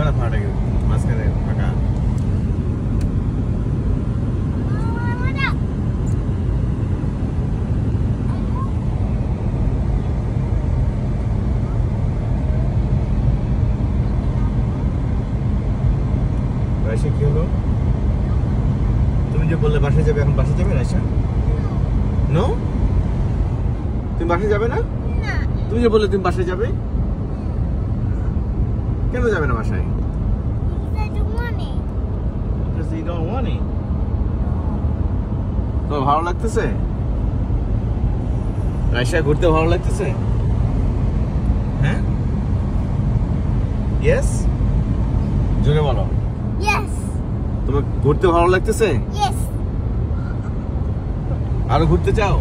ফাটা ফাটা মাঝখানে ফাঁকা। রাইসা কি হলো? তুমি যে বললে বাসায় যাবে, এখন বাসায় যাবে রাইসা? নো, তুমি বাসায় যাবে না? তুমি যে বললে তুমি বাসায় যাবে, কেন যাবে না বাসায়? তোমার ভালো লাগতেছে? রাইসা ঘুরতে ভালো লাগতেছে? হ্যাঁ, ইয়েস, জোরে বলো। তোমার ঘুরতে ভালো লাগতেছে? আরো ঘুরতে চাও?